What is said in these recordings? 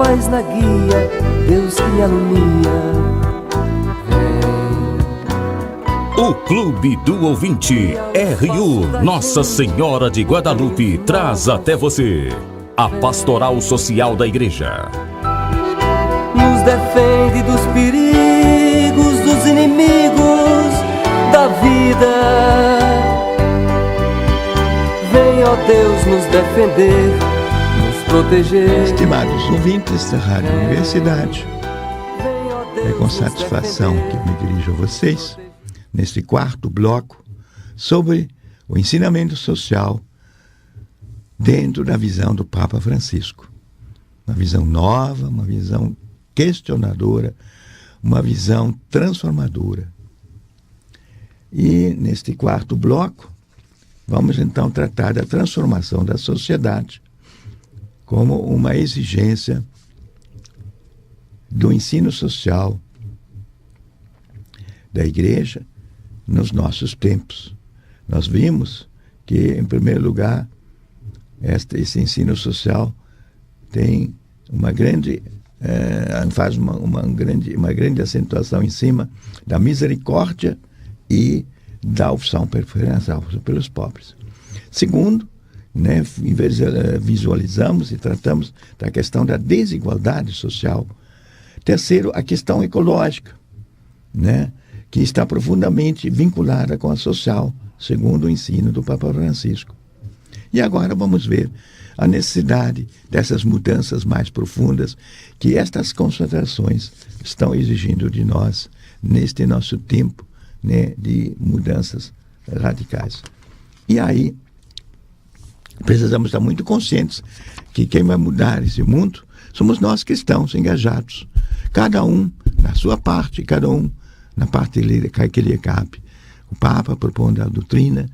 paz na guia, Deus que me alumia. O Clube do Ouvinte RU Nossa Senhora de Guadalupe traz até você a Pastoral Social da Igreja. Nos defende dos perigos, dos inimigos da vida. Vem, ó Deus, nos defender, nos proteger. Estimados ouvintes da Rádio Universidade, é com satisfação que me dirijo a vocês neste quarto bloco sobre o ensinamento social dentro da visão do Papa Francisco. Uma visão nova, uma visão questionadora, uma visão transformadora. E neste quarto bloco, vamos então tratar da transformação da sociedade como uma exigência do ensino social da Igreja nos nossos tempos. Nós vimos que, em primeiro lugar, esse ensino social tem faz uma grande acentuação em cima da misericórdia e da opção preferencial pelos pobres. Segundo, visualizamos e tratamos da questão da desigualdade social. Terceiro, a questão ecológica, que está profundamente vinculada com a social, segundo o ensino do Papa Francisco. E agora vamos ver a necessidade dessas mudanças mais profundas que estas concentrações estão exigindo de nós neste nosso tempo, de mudanças radicais. E aí, precisamos estar muito conscientes que quem vai mudar esse mundo somos nós cristãos engajados, cada um na sua parte, cada um na parte que lhe cabe. O Papa propondo a doutrina,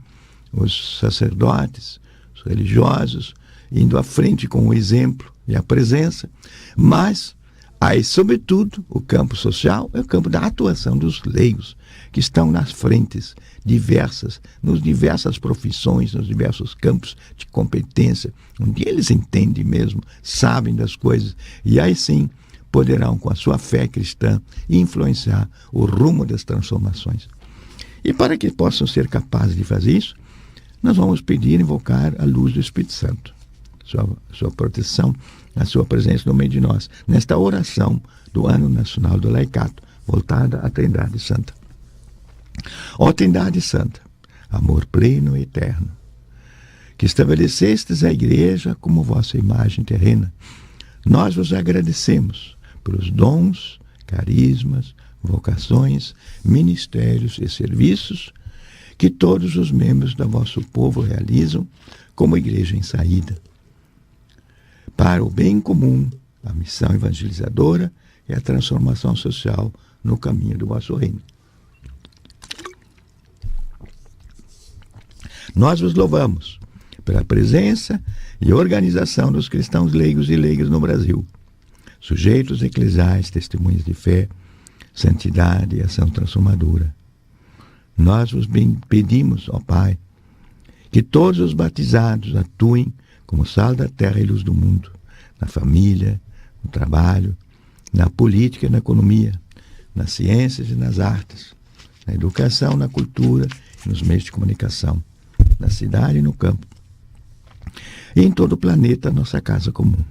os sacerdotes, os religiosos, indo à frente com o exemplo e a presença, mas aí, sobretudo, o campo social é o campo da atuação dos leigos, que estão nas frentes nas diversas profissões, nos diversos campos de competência, onde eles entendem mesmo, sabem das coisas, e aí sim poderão, com a sua fé cristã, influenciar o rumo das transformações. E para que possam ser capazes de fazer isso, nós vamos pedir e invocar a luz do Espírito Santo, sua proteção, a sua presença no meio de nós, nesta oração do Ano Nacional do Laicato, voltada à Trindade Santa. Ó Trindade Santa, amor pleno e eterno, que estabelecestes a Igreja como vossa imagem terrena, nós vos agradecemos pelos dons, carismas, vocações, ministérios e serviços que todos os membros do vosso povo realizam como Igreja em saída, para o bem comum, a missão evangelizadora e a transformação social no caminho do vosso reino. Nós vos louvamos pela presença e organização dos cristãos leigos e leigas no Brasil, sujeitos eclesiais, testemunhas de fé, santidade e ação transformadora. Nós vos pedimos, ó Pai, que todos os batizados atuem como sal da terra e luz do mundo, na família, no trabalho, na política e na economia, nas ciências e nas artes, na educação, na cultura e nos meios de comunicação, na cidade e no campo, e em todo o planeta, nossa casa comum.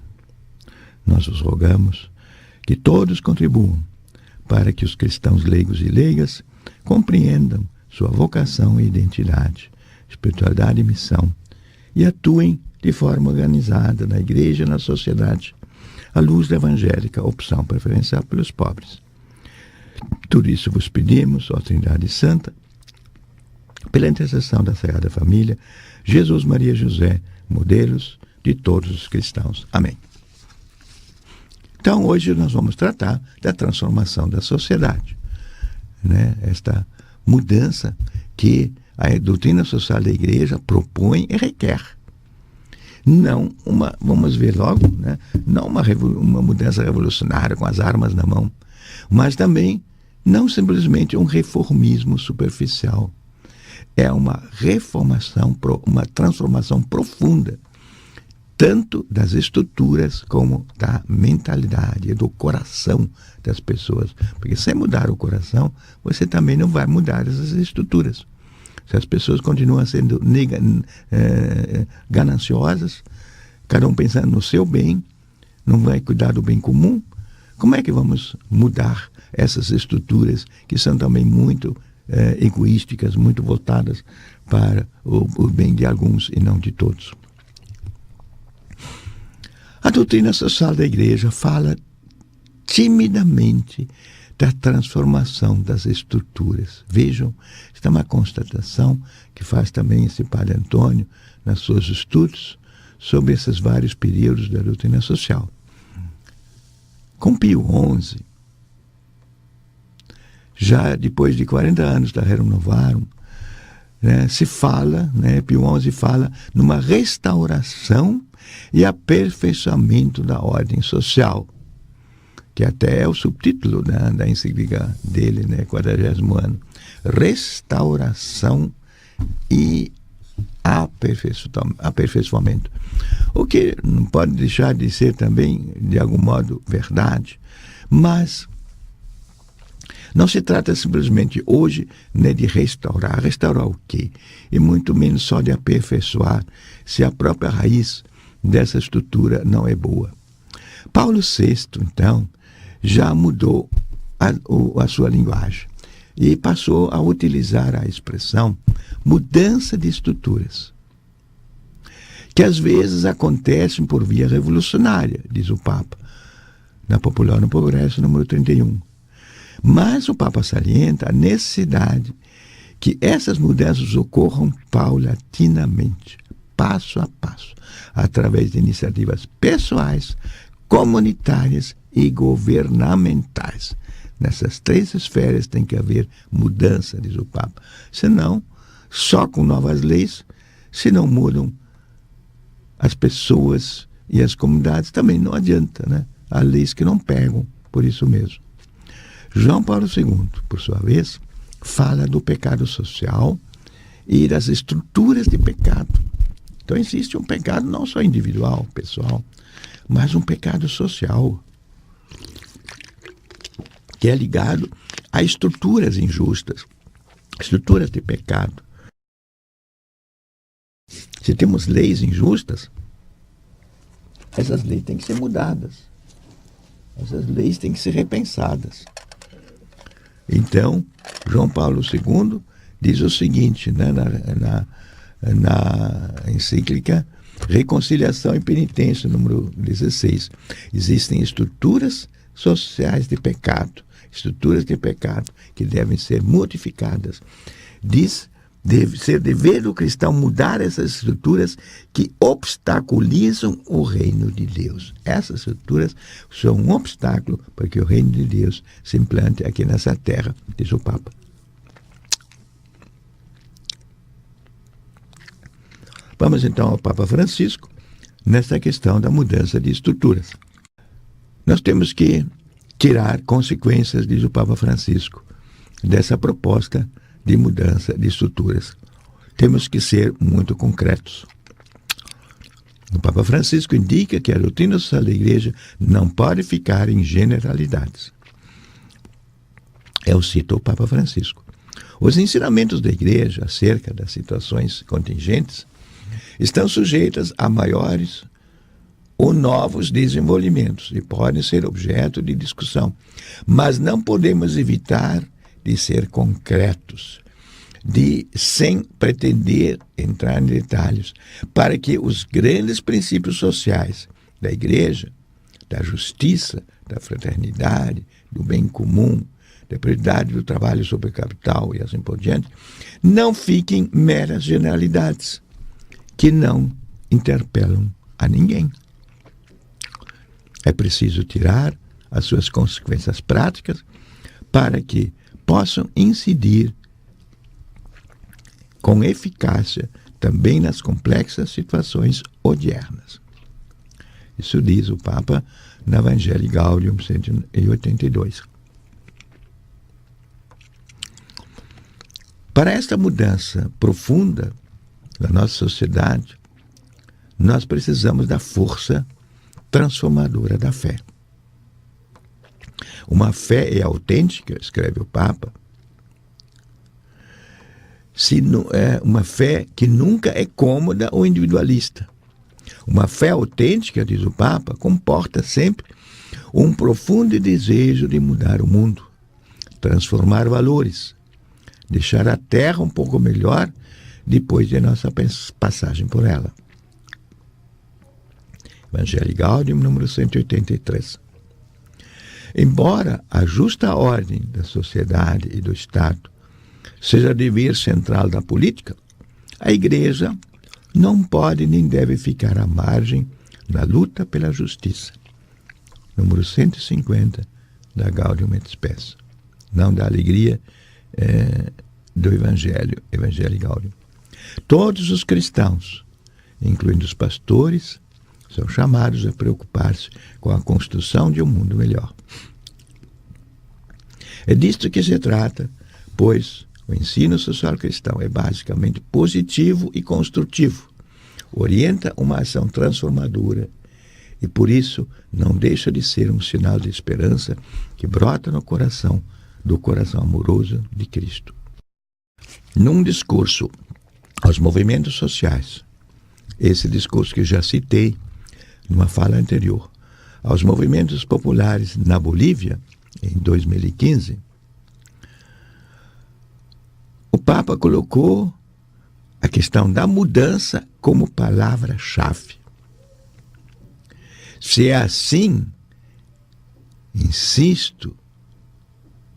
Nós vos rogamos que todos contribuam para que os cristãos leigos e leigas compreendam sua vocação e identidade, espiritualidade e missão, e atuem de forma organizada na Igreja e na sociedade, à luz da evangélica opção preferencial pelos pobres. Tudo isso vos pedimos, ó Trindade Santa, pela intercessão da Sagrada Família, Jesus, Maria e José, modelos de todos os cristãos. Amém. Então, hoje nós vamos tratar da transformação da sociedade, esta mudança que a doutrina social da Igreja propõe e requer. Vamos ver logo, não uma mudança revolucionária com as armas na mão, mas também não simplesmente um reformismo superficial. É uma reformação, uma transformação profunda, tanto das estruturas como da mentalidade, do coração das pessoas. Porque sem mudar o coração, você também não vai mudar essas estruturas. Se as pessoas continuam sendo gananciosas, cada um pensando no seu bem, não vai cuidar do bem comum, como é que vamos mudar essas estruturas que são também muito egoísticas, muito voltadas para o bem de alguns e não de todos? A doutrina social da igreja fala timidamente da transformação das estruturas. Vejam, esta é uma constatação que faz também esse padre Antônio nos seus estudos sobre esses vários períodos da doutrina social. Com Pio XI, já depois de 40 anos da Rerum Novarum, se fala, Pio XI fala numa restauração e aperfeiçoamento da ordem social, que até é o subtítulo da encíclica dele, 40º ano. Restauração e aperfeiçoamento. O que não pode deixar de ser também, de algum modo, verdade, mas não se trata simplesmente hoje de restaurar. Restaurar o quê? E muito menos só de aperfeiçoar, se a própria raiz dessa estrutura não é boa. Paulo VI, então, já mudou a sua linguagem e passou a utilizar a expressão mudança de estruturas, que às vezes acontecem por via revolucionária, diz o Papa, na Popular no Progresso, número 31. Mas o Papa salienta a necessidade que essas mudanças ocorram paulatinamente, passo a passo, através de iniciativas pessoais, comunitárias e governamentais. Nessas três esferas tem que haver mudança, diz o Papa. Senão, só com novas leis, se não mudam as pessoas e as comunidades, também não adianta, Há leis que não pegam por isso mesmo. João Paulo II, por sua vez, fala do pecado social e das estruturas de pecado. Então existe um pecado não só individual, pessoal, mas um pecado social, que é ligado a estruturas injustas, estruturas de pecado. Se temos leis injustas, essas leis têm que ser mudadas. Essas leis têm que ser repensadas. Então, João Paulo II diz o seguinte, na encíclica Reconciliação e Penitência, número 16. Existem estruturas sociais de pecado, que devem ser modificadas. Diz, deve ser dever do cristão mudar essas estruturas que obstaculizam o reino de Deus. Essas estruturas são um obstáculo para que o reino de Deus se implante aqui nessa terra, diz o Papa. Vamos então ao Papa Francisco, nessa questão da mudança de estruturas. Nós temos que tirar consequências, diz o Papa Francisco, dessa proposta de mudança de estruturas. Temos que ser muito concretos. O Papa Francisco indica que a doutrina social da Igreja não pode ficar em generalidades. Eu cito o Papa Francisco. Os ensinamentos da Igreja acerca das situações contingentes estão sujeitas a maiores ou novos desenvolvimentos e podem ser objeto de discussão, mas não podemos evitar de ser concretos, sem pretender entrar em detalhes, para que os grandes princípios sociais da Igreja, da justiça, da fraternidade, do bem comum, da prioridade do trabalho sobre o capital e assim por diante, não fiquem meras generalidades que não interpelam a ninguém. É preciso tirar as suas consequências práticas para que possam incidir com eficácia também nas complexas situações odiernas. Isso diz o Papa na Evangelii Gaudium 182. Para esta mudança profunda da nossa sociedade, nós precisamos da força transformadora da fé. Uma fé é autêntica, escreve o Papa, se não é uma fé que nunca é cômoda ou individualista. Uma fé autêntica, diz o Papa, comporta sempre um profundo desejo de mudar o mundo, transformar valores, deixar a Terra um pouco melhor depois de nossa passagem por ela. Evangelii Gaudium, número 183. Embora a justa ordem da sociedade e do Estado seja dever central da política, a Igreja não pode nem deve ficar à margem na luta pela justiça. Número 150 da Gaudium et Spes. Não da alegria do Evangelho, Evangelii Gaudium. Todos os cristãos, incluindo os pastores, são chamados a preocupar-se com a construção de um mundo melhor. É disto que se trata, pois o ensino social cristão é basicamente positivo e construtivo, orienta uma ação transformadora e, por isso, não deixa de ser um sinal de esperança que brota no coração, do coração amoroso de Cristo. Num discurso aos movimentos sociais, esse discurso que já citei numa fala anterior, aos movimentos populares na Bolívia, em 2015, o Papa colocou a questão da mudança como palavra-chave. Se é assim, insisto,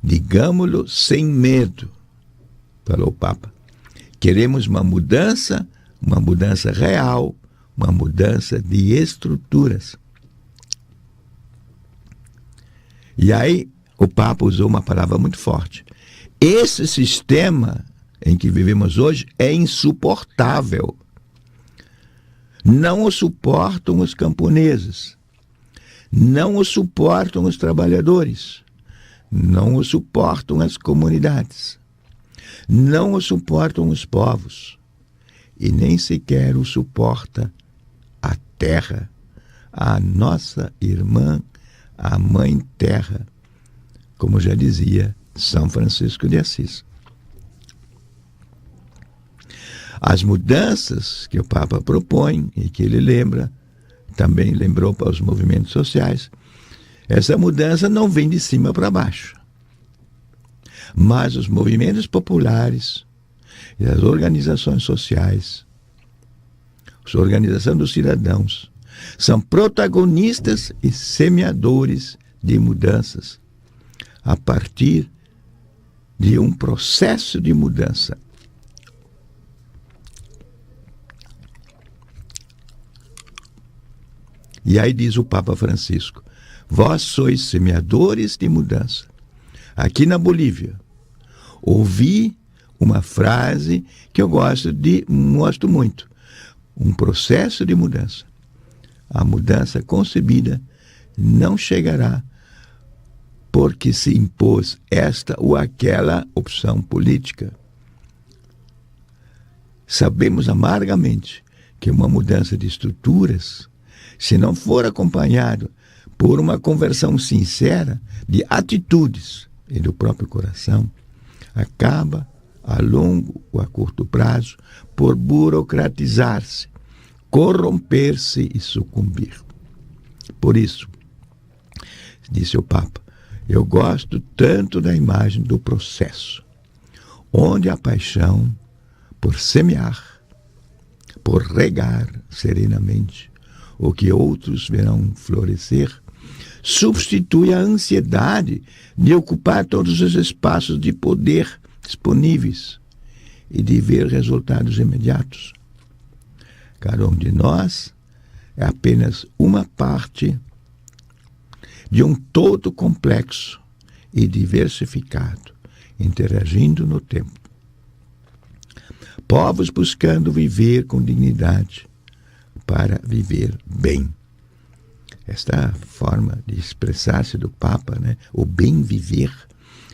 digamo-lo sem medo, falou o Papa. Queremos uma mudança real, uma mudança de estruturas. E aí o Papa usou uma palavra muito forte. Esse sistema em que vivemos hoje é insuportável. Não o suportam os camponeses, não o suportam os trabalhadores, não o suportam as comunidades, não o suportam os povos e nem sequer o suporta a terra, a nossa irmã, a mãe terra, como já dizia São Francisco de Assis. As mudanças que o Papa propõe e que ele lembra, também lembrou para os movimentos sociais, essa mudança não vem de cima para baixo. Mas os movimentos populares e as organizações sociais, a organização dos cidadãos, são protagonistas e semeadores de mudanças a partir de um processo de mudança. E aí diz o Papa Francisco, vós sois semeadores de mudança. Aqui na Bolívia, ouvi uma frase que eu gosto muito. Um processo de mudança. A mudança concebida não chegará porque se impôs esta ou aquela opção política. Sabemos amargamente que uma mudança de estruturas, se não for acompanhado por uma conversão sincera de atitudes e do próprio coração, acaba a longo ou a curto prazo por burocratizar-se, corromper-se e sucumbir. Por isso, disse o Papa, eu gosto tanto da imagem do processo, onde a paixão por semear, por regar serenamente o que outros verão florescer, substitui a ansiedade de ocupar todos os espaços de poder disponíveis e de ver resultados imediatos. Cada um de nós é apenas uma parte de um todo complexo e diversificado, interagindo no tempo. Povos buscando viver com dignidade para viver bem. Esta forma de expressar-se do Papa, o bem viver,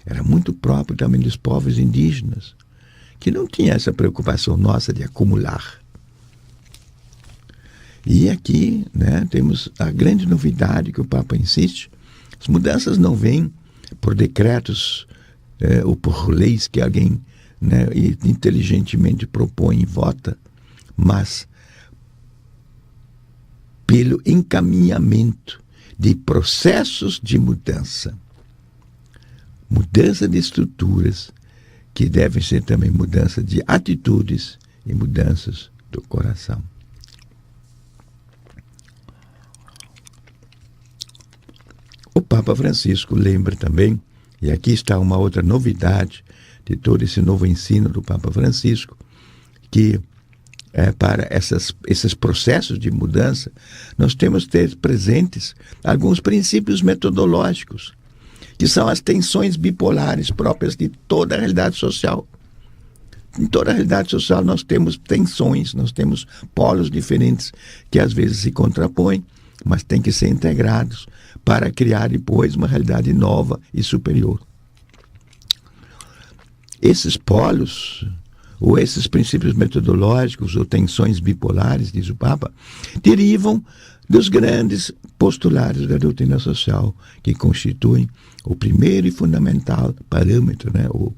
era muito próprio também dos povos indígenas, que não tinha essa preocupação nossa de acumular. E aqui, né, temos a grande novidade que o Papa insiste: as mudanças não vêm por decretos ou por leis que alguém, né, inteligentemente propõe e vota, mas pelo encaminhamento de processos de mudança de estruturas, que devem ser também mudança de atitudes e mudanças do coração. O Papa Francisco lembra também, e aqui está uma outra novidade de todo esse novo ensino do Papa Francisco, que para esses processos de mudança, nós temos que ter presentes alguns princípios metodológicos, que são as tensões bipolares próprias de toda a realidade social. Em toda a realidade social nós temos tensões, nós temos polos diferentes que às vezes se contrapõem, mas têm que ser integrados para criar depois uma realidade nova e superior. Esses polos, ou esses princípios metodológicos, ou tensões bipolares, diz o Papa, derivam dos grandes postulados da doutrina social, que constituem o primeiro e fundamental parâmetro, né, ou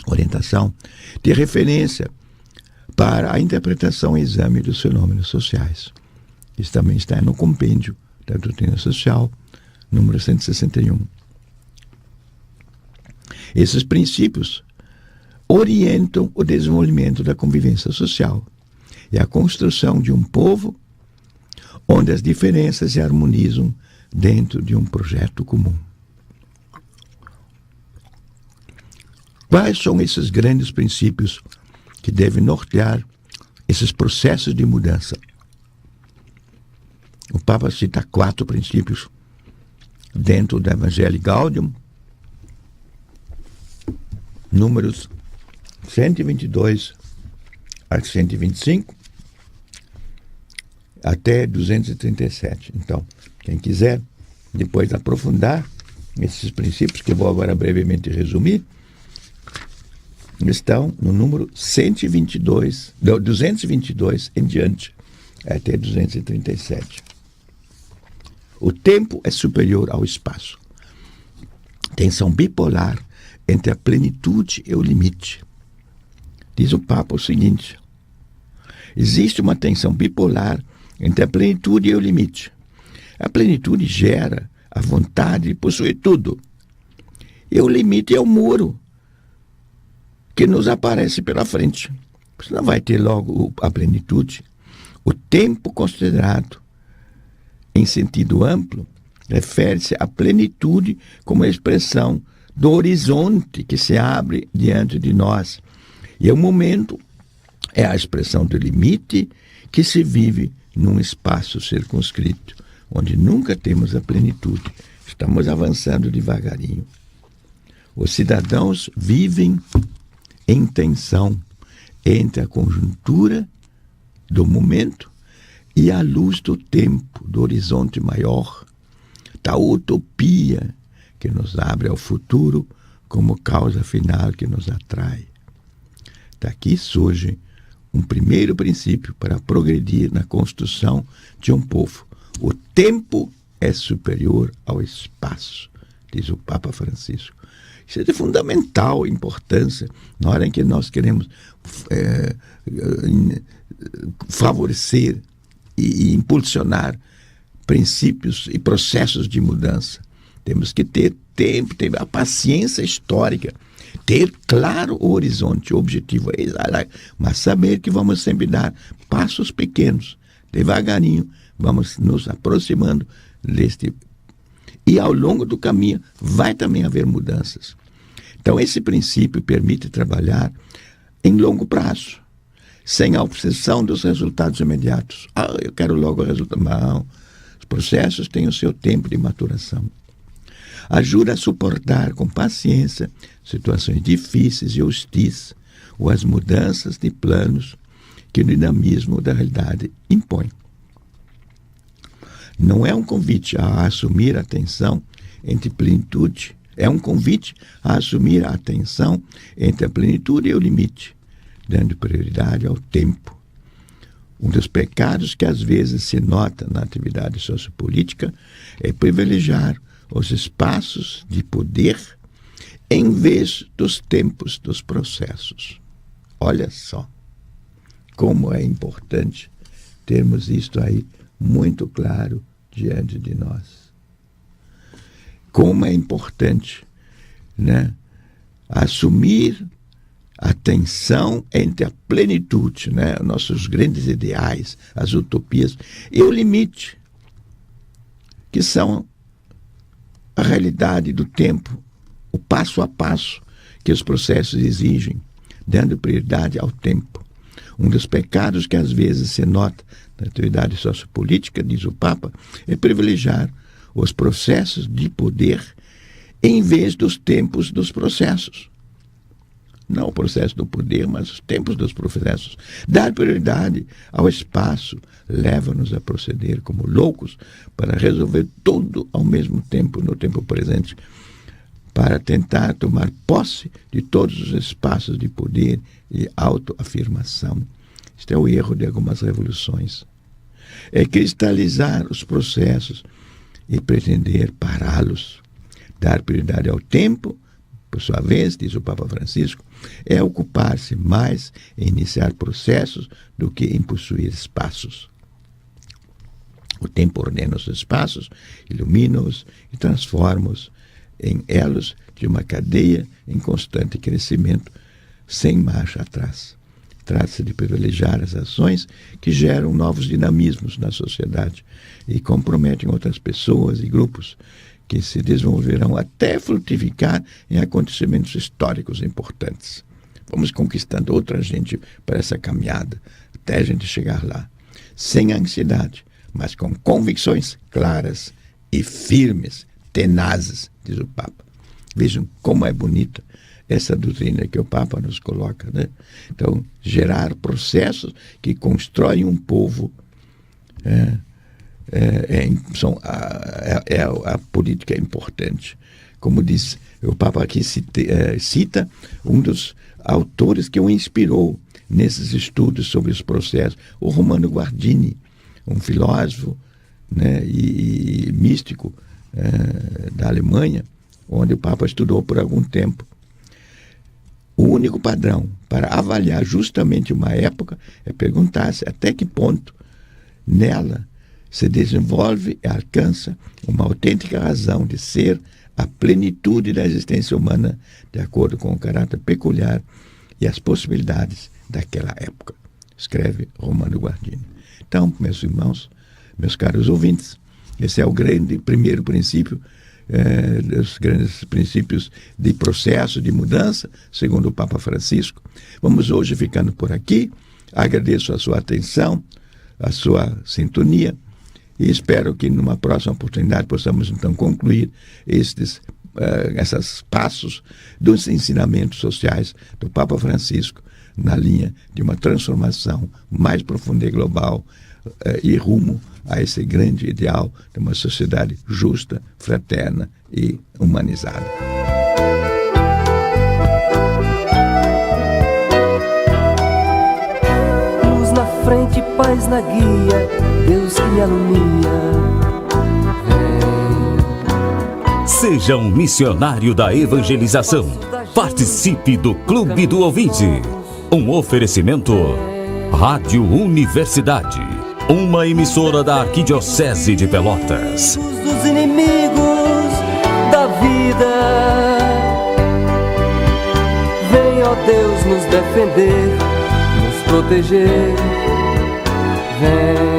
orientação de referência para a interpretação e exame dos fenômenos sociais. Isso também está no compêndio da doutrina social, número 161. Esses princípios orientam o desenvolvimento da convivência social e a construção de um povo onde as diferenças se harmonizam dentro de um projeto comum. Quais são esses grandes princípios que devem nortear esses processos de mudança? O Papa cita 4 princípios dentro do Evangelii Gaudium, números 122 a 125, até 237. Então, quem quiser depois aprofundar esses princípios, que eu vou agora brevemente resumir, estão no número 222 em diante, até 237. O tempo é superior ao espaço. Tensão bipolar entre a plenitude e o limite. Diz o Papa o seguinte: existe uma tensão bipolar entre a plenitude e o limite. A plenitude gera a vontade de possuir tudo. E o limite é o muro que nos aparece pela frente. Você não vai ter logo a plenitude. O tempo considerado em sentido amplo refere-se à plenitude como expressão do horizonte que se abre diante de nós. E o momento é a expressão do limite que se vive num espaço circunscrito, onde nunca temos a plenitude. Estamos avançando devagarinho. Os cidadãos vivem em tensão entre a conjuntura do momento e a luz do tempo, do horizonte maior, da utopia que nos abre ao futuro como causa final que nos atrai. Daqui surge um primeiro princípio para progredir na construção de um povo. O tempo é superior ao espaço, diz o Papa Francisco. Isso é de fundamental importância na hora em que nós queremos favorecer e impulsionar princípios e processos de mudança. Temos que ter tempo, ter a paciência histórica, ter claro o horizonte, o objetivo, mas saber que vamos sempre dar passos pequenos, devagarinho, vamos nos aproximando deste. E ao longo do caminho vai também haver mudanças. Então esse princípio permite trabalhar em longo prazo, sem a obsessão dos resultados imediatos. Eu quero logo o resultado. Não, os processos têm o seu tempo de maturação. Ajuda a suportar com paciência situações difíceis e hostis, ou as mudanças de planos que o dinamismo da realidade impõe. Não é um convite a assumir a tensão entre plenitude, é um convite a assumir a tensão entre a plenitude e o limite, dando prioridade ao tempo. Um dos pecados que às vezes se nota na atividade sociopolítica é privilegiar os espaços de poder em vez dos tempos dos processos. Olha só como é importante termos isto aí muito claro diante de nós. Como é importante, né, assumir a tensão entre a plenitude, né, nossos grandes ideais, as utopias, e o limite, que são a realidade do tempo, o passo a passo que os processos exigem, dando prioridade ao tempo. Um dos pecados que às vezes se nota na atividade sociopolítica, diz o Papa, é privilegiar os processos de poder em vez dos tempos dos processos. Não o processo do poder, mas os tempos dos processos. Dar prioridade ao espaço leva-nos a proceder como loucos para resolver tudo ao mesmo tempo, no tempo presente, para tentar tomar posse de todos os espaços de poder e autoafirmação. Este é o erro de algumas revoluções. É cristalizar os processos e pretender pará-los. Dar prioridade ao tempo, por sua vez, diz o Papa Francisco, é ocupar-se mais em iniciar processos do que em possuir espaços. O tempo ordena os espaços, ilumina-os e transforma-os em elos de uma cadeia em constante crescimento, sem marcha atrás. Trata-se de privilegiar as ações que geram novos dinamismos na sociedade e comprometem outras pessoas e grupos que se desenvolverão até frutificar em acontecimentos históricos importantes. Vamos conquistando outra gente para essa caminhada, até a gente chegar lá. Sem ansiedade, mas com convicções claras e firmes, tenazes, diz o Papa. Vejam como é bonita essa doutrina que o Papa nos coloca, né? Então, gerar processos que constroem um povo a política é importante. Como diz o Papa aqui, cita um dos autores que o inspirou nesses estudos sobre os processos, o Romano Guardini, um filósofo, né, e místico da Alemanha, onde o Papa estudou por algum tempo. O único padrão para avaliar justamente uma época é perguntar-se até que ponto nela se desenvolve e alcança uma autêntica razão de ser a plenitude da existência humana, de acordo com o caráter peculiar e as possibilidades daquela época, escreve Romano Guardini. Então, meus irmãos, meus caros ouvintes, esse é o primeiro princípio, dos grandes princípios de processo, de mudança, segundo o Papa Francisco. Vamos hoje ficando por aqui. Agradeço a sua atenção, a sua sintonia, e espero que numa próxima oportunidade possamos então concluir esses passos dos ensinamentos sociais do Papa Francisco na linha de uma transformação mais profunda e global e rumo a esse grande ideal de uma sociedade justa, fraterna e humanizada. Luz na frente, paz na guia, Deus que me alumia. Seja um missionário da evangelização. Participe do Clube do Ouvinte. Um oferecimento Rádio Universidade, uma emissora da Arquidiocese de Pelotas. Dos inimigos da vida, vem, ó Deus, nos defender, nos proteger. Vem.